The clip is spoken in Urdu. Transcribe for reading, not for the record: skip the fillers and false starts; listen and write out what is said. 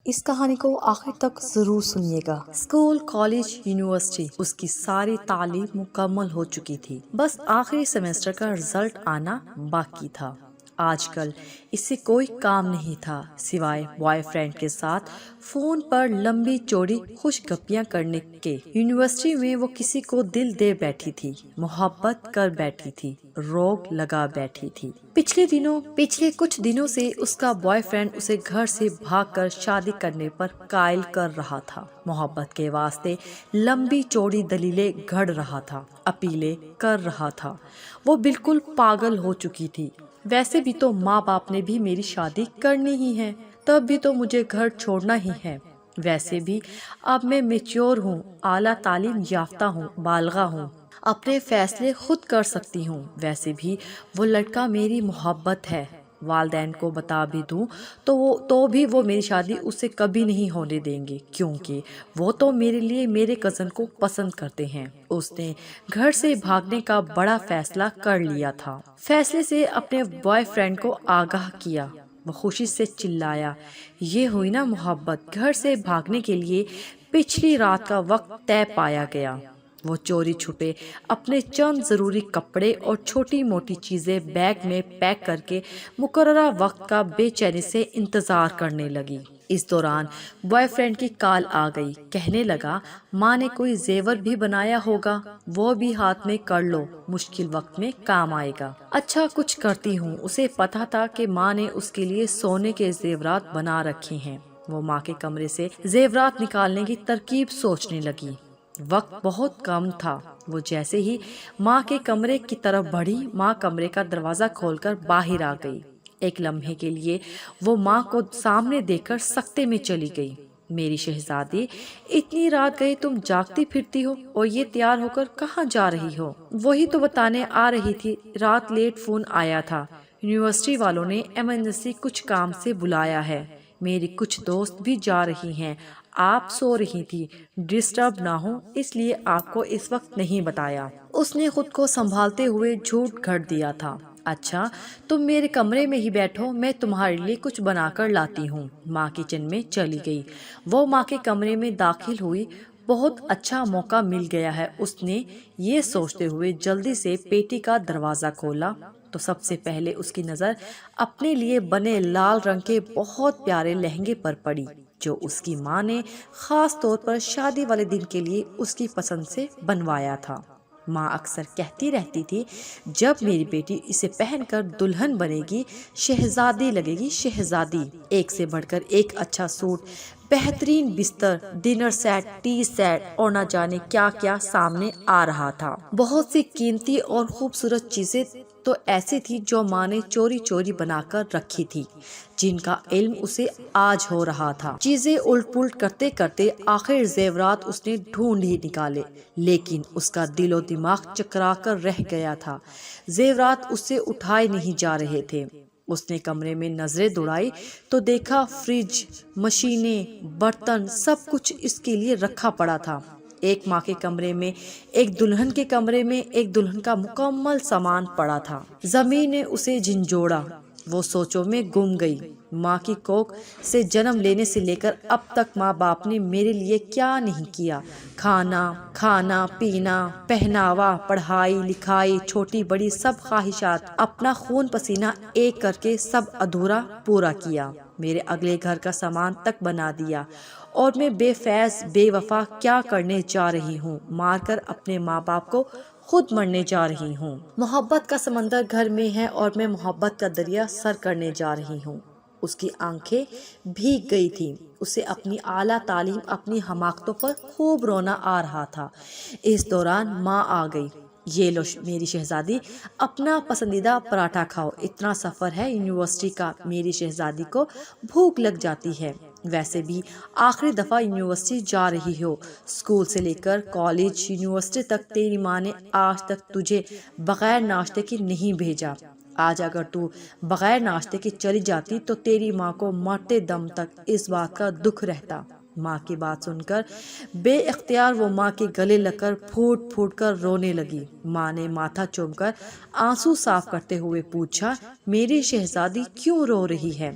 اس کہانی کو آخر تک ضرور سنیے گا۔ اسکول، کالج، یونیورسٹی، اس کی ساری تعلیم مکمل ہو چکی تھی، بس آخری سیمسٹر کا رزلٹ آنا باقی تھا۔ آج کل اس سے کوئی کام نہیں تھا سوائے بوائے فرینڈ کے ساتھ فون پر لمبی چوڑی خوش گپیاں کرنے کے۔ یونیورسٹی میں وہ کسی کو دل دے بیٹھی تھی، محبت کر بیٹھی تھی، روک لگا بیٹھی تھی۔ پچھلے کچھ دنوں سے اس کا بوائے فرینڈ اسے گھر سے بھاگ کر شادی کرنے پر قائل کر رہا تھا، محبت کے واسطے لمبی چوڑی دلیلیں گھڑ رہا تھا، اپیلیں کر رہا تھا۔ وہ بالکل پاگل ہو چکی تھی۔ ویسے بھی تو ماں باپ نے بھی میری شادی کرنی ہی ہے، تب بھی تو مجھے گھر چھوڑنا ہی ہے۔ ویسے بھی اب میں میچور ہوں، اعلیٰ تعلیم یافتہ ہوں، بالغہ ہوں، اپنے فیصلے خود کر سکتی ہوں۔ ویسے بھی وہ لڑکا میری محبت ہے، والدین کو بتا بھی دوں تو بھی وہ میری شادی اس سے کبھی نہیں ہونے دیں گے، کیونکہ وہ تو میرے لیے میرے کزن کو پسند کرتے ہیں۔ اس نے گھر سے بھاگنے کا بڑا فیصلہ کر لیا تھا۔ فیصلے سے اپنے بوائے فرینڈ کو آگاہ کیا۔ وہ خوشی سے چلایا، یہ ہوئی نا محبت۔ گھر سے بھاگنے کے لیے پچھلی رات کا وقت طے پایا گیا۔ وہ چوری چھپے اپنے چند ضروری کپڑے اور چھوٹی موٹی چیزیں بیگ میں پیک کر کے مقررہ وقت کا بے چینی سے انتظار کرنے لگی۔ اس دوران بوائے فرینڈ کی کال آ گئی، کہنے لگا ماں نے کوئی زیور بھی بنایا ہوگا، وہ بھی ہاتھ میں کر لو، مشکل وقت میں کام آئے گا۔ اچھا کچھ کرتی ہوں۔ اسے پتا تھا کہ ماں نے اس کے لیے سونے کے زیورات بنا رکھے ہیں۔ وہ ماں کے کمرے سے زیورات نکالنے کی ترکیب سوچنے لگی۔ وقت بہت کم تھا۔ وہ جیسے ہی ماں کے کمرے کی طرف بڑھی، ماں کمرے کا دروازہ کھول کر باہر آ گئی۔ ایک لمحے کے لیے وہ ماں کو سامنے دیکھ کر سکتے میں چلی گئی۔ میری شہزادی، اتنی رات گئی تم جاگتی پھرتی ہو اور یہ تیار ہو کر کہاں جا رہی ہو؟ وہی تو بتانے آ رہی تھی، رات لیٹ فون آیا تھا، یونیورسٹی والوں نے ایمرجنسی کچھ کام سے بلایا ہے، میری کچھ دوست بھی جا رہی ہیں، آپ سو رہی تھی، ڈسٹرب نہ ہو اس لیے آپ کو اس وقت نہیں بتایا۔ اس نے خود کو سنبھالتے ہوئے جھوٹ گھڑ دیا تھا۔ اچھا تم میرے کمرے میں ہی بیٹھو، میں تمہارے لیے کچھ بنا کر لاتی ہوں۔ ماں کچن میں چلی گئی۔ وہ ماں کے کمرے میں داخل ہوئی۔ بہت اچھا موقع مل گیا ہے، اس نے یہ سوچتے ہوئے جلدی سے پیٹی کا دروازہ کھولا تو سب سے پہلے اس کی نظر اپنے لیے بنے لال رنگ کے بہت پیارے لہنگے پر پڑی، جو اس کی ماں نے خاص طور پر شادی والے دن کے لیے اس کی پسند سے بنوایا تھا۔ ماں اکثر کہتی رہتی تھی، جب میری بیٹی اسے پہن کر دلہن بنے گی، شہزادی لگے گی، شہزادی۔ ایک سے بڑھ کر ایک اچھا سوٹ، بہترین بستر، ڈنر سیٹ، ٹی سیٹ اور نہ جانے کیا کیا سامنے آ رہا تھا۔ بہت سی قیمتی اور خوبصورت چیزیں تو ایسی تھی جو ماں نے چوری چوری بنا کر رکھی تھی، جن کا علم اسے آج ہو رہا تھا۔ چیزیں الٹ پلٹ کرتے کرتے آخر زیورات اس نے ڈھونڈ ہی نکالے، لیکن اس کا دل و دماغ چکرا کر رہ گیا تھا۔ زیورات اس سے اٹھائے نہیں جا رہے تھے۔ اس نے کمرے میں نظریں دوڑائی تو دیکھا فریج، مشینیں، برتن، سب کچھ اس کے لیے رکھا پڑا تھا۔ ایک ماں کے کمرے میں، ایک دلہن کے کمرے میں ایک دلہن کا مکمل سامان پڑا تھا۔ زمین نے اسے جھنجھوڑا، وہ سوچوں میں گم گئی۔ ماں کی کوکھ سے جنم لینے سے لے کر اب تک ماں باپ نے میرے لیے کیا نہیں کیا؟ کھانا پینا، پہناوا، پڑھائی لکھائی، چھوٹی بڑی سب خواہشات، اپنا خون پسینہ ایک کر کے سب ادھورا پورا کیا۔ میرے اگلے گھر کا سامان تک بنا دیا، اور میں بے فیض بے وفا کیا کرنے جا رہی ہوں؟ مار کر اپنے ماں باپ کو خود مرنے جا رہی ہوں۔ محبت کا سمندر گھر میں ہے اور میں محبت کا دریا سر کرنے جا رہی ہوں۔ اس کی آنکھیں بھیگ گئی تھیں۔ اسے اپنی اعلیٰ تعلیم، اپنی حماقتوں پر خوب رونا آ رہا تھا۔ اس دوران ماں آ گئی۔ یہ لو میری شہزادی، اپنا پسندیدہ پراٹھا کھاؤ، اتنا سفر ہے یونیورسٹی کا۔ میری شہزادی کو بھوک لگ جاتی ہے۔ ویسے بھی آخری دفعہ یونیورسٹی جا رہی ہو، اسکول سے لے کر کالج، یونیورسٹی تک تیری ماں نے آج تک تجھے بغیر ناشتے کے نہیں بھیجا۔ آج اگر تو بغیر ناشتے کے چلی جاتی تو تیری ماں کو مرتے دم تک اس بات کا دکھ رہتا۔ ماں کی بات سن کر بے اختیار وہ ماں کے گلے لگ کر پھوٹ پھوٹ کر رونے لگی۔ ماں نے ماتھا چوم کر آنسو صاف کرتے ہوئے پوچھا، میری شہزادی کیوں رو رہی ہے؟